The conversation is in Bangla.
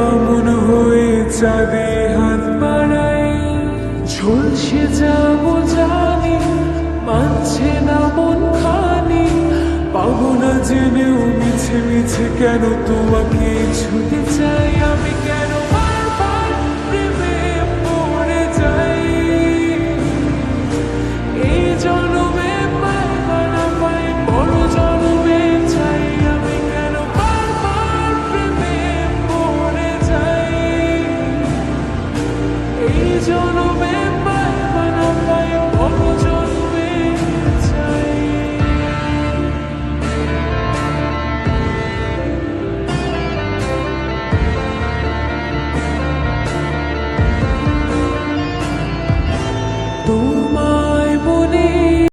বামুন হয়ে চাঁদে হাত বাড়াই, ঝলসে যাবো জানি, মানছে না মন খানি। পাবো না জেনেও মিছে মিছে কেন তোমাকে ছুতে চাই আমি, কেন